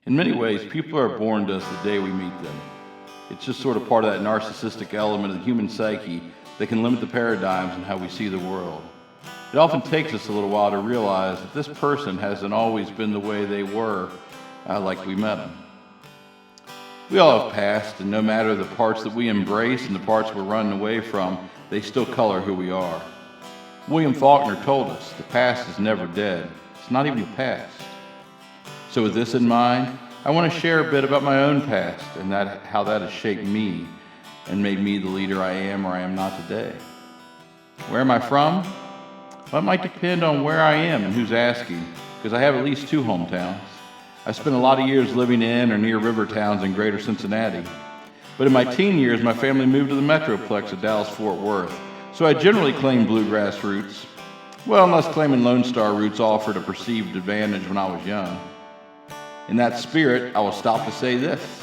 In many ways, people are born to us the day we meet them. It's just sort of part of that narcissistic element of the human psyche that can limit the paradigms and how we see the world. It often takes us a little while to realize that this person hasn't always been the way they were like we met them. We all have past, and no matter the parts that we embrace and the parts we're running away from, they still color who we are. William Faulkner told us, the past is never dead. It's not even the past. So with this in mind, I want to share a bit about my own past and how that has shaped me and made me the leader I am or I am not today. Where am I from? Well, it might depend on where I am and who's asking, because I have at least two hometowns. I spent a lot of years living in or near river towns in greater Cincinnati. But in my teen years, my family moved to the Metroplex of Dallas-Fort Worth, so I generally claimed bluegrass roots. Well, unless claiming Lone Star roots offered a perceived advantage when I was young. In that spirit, I will stop to say this.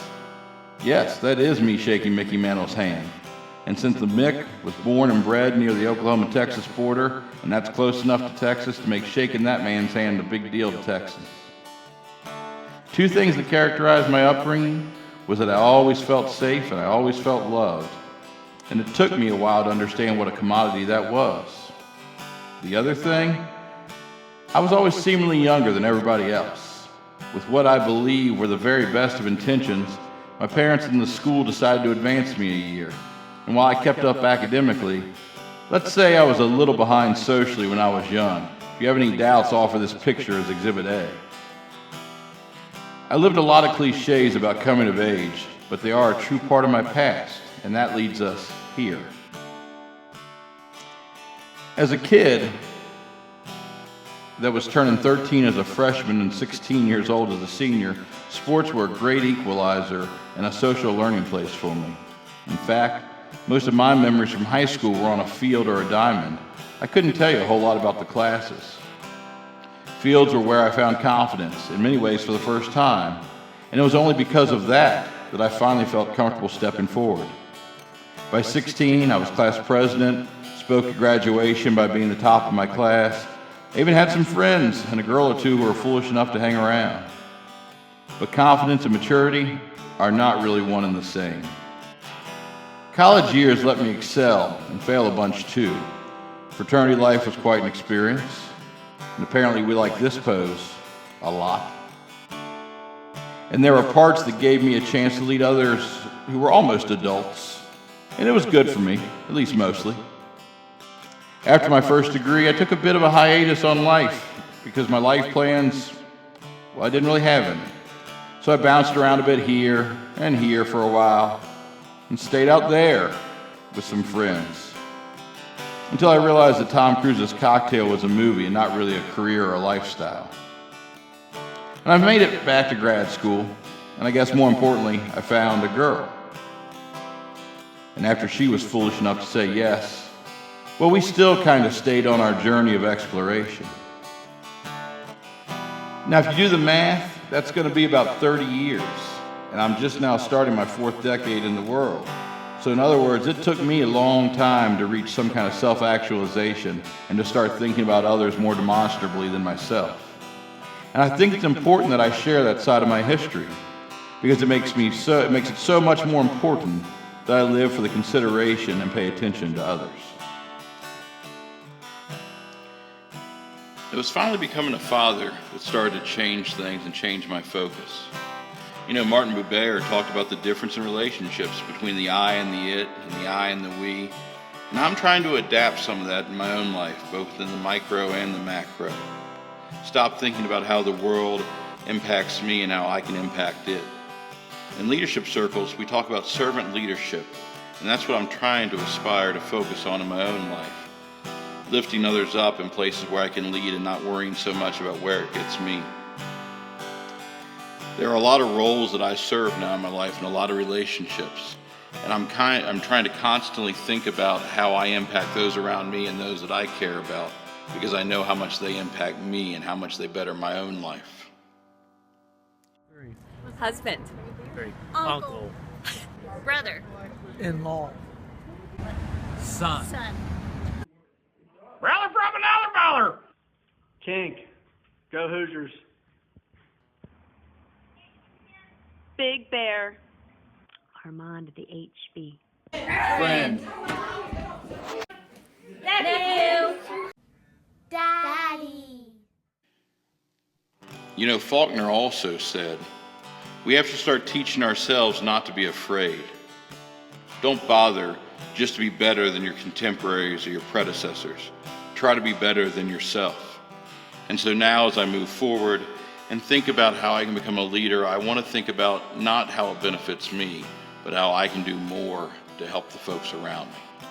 Yes, that is me shaking Mickey Mantle's hand. And since the Mick was born and bred near the Oklahoma-Texas border, and that's close enough to Texas to make shaking that man's hand a big deal to Texans. Two things that characterized my upbringing was that I always felt safe and I always felt loved. And it took me a while to understand what a commodity that was. The other thing, I was always seemingly younger than everybody else. With what I believe were the very best of intentions, my parents and the school decided to advance me a year. And while I kept up academically, let's say I was a little behind socially when I was young. If you have any doubts, offer this picture as Exhibit A. I lived a lot of cliches about coming of age, but they are a true part of my past, and that leads us here. As a kid that was turning 13 as a freshman and 16 years old as a senior, sports were a great equalizer and a social learning place for me. In fact, most of my memories from high school were on a field or a diamond. I couldn't tell you a whole lot about the classes. Fields were where I found confidence, in many ways for the first time, and it was only because of that that I finally felt comfortable stepping forward. By 16, I was class president, spoke at graduation by being the top of my class. I even had some friends and a girl or two who were foolish enough to hang around. But confidence and maturity are not really one and the same. College years let me excel and fail a bunch too. Fraternity life was quite an experience, and apparently we like this pose a lot. And there were parts that gave me a chance to lead others who were almost adults, and it was good for me, at least mostly. After my first degree, I took a bit of a hiatus on life because my life plans, well, I didn't really have any. So I bounced around a bit here and here for a while and stayed out there with some friends until I realized that Tom Cruise's Cocktail was a movie and not really a career or a lifestyle. And I've made it back to grad school, and I guess more importantly, I found a girl. And after she was foolish enough to say yes, well, we still kind of stayed on our journey of exploration. Now, if you do the math, that's going to be about 30 years, and I'm just now starting my fourth decade in the world. So in other words, it took me a long time to reach some kind of self-actualization and to start thinking about others more demonstrably than myself. And I think it's important that I share that side of my history because it makes it so much more important that I live for the consideration and pay attention to others. It was finally becoming a father that started to change things and change my focus. You know, Martin Buber talked about the difference in relationships between the I and the it and the I and the we. And I'm trying to adapt some of that in my own life, both in the micro and the macro. Stop thinking about how the world impacts me and how I can impact it. In leadership circles, we talk about servant leadership, and that's what I'm trying to aspire to focus on in my own life. Lifting others up in places where I can lead and not worrying so much about where it gets me. There are a lot of roles that I serve now in my life and a lot of relationships. And I'm trying to constantly think about how I impact those around me and those that I care about, because I know how much they impact me and how much they better my own life. Husband. Uncle. Brother. In-law. Son. Brother from another brother. Kink. Go Hoosiers. Big Bear. Armand at the HB. Friend. Nephew. Daddy. You know, Faulkner also said, we have to start teaching ourselves not to be afraid. Don't bother just to be better than your contemporaries or your predecessors. Try to be better than yourself. And so now as I move forward and think about how I can become a leader, I want to think about not how it benefits me, but how I can do more to help the folks around me.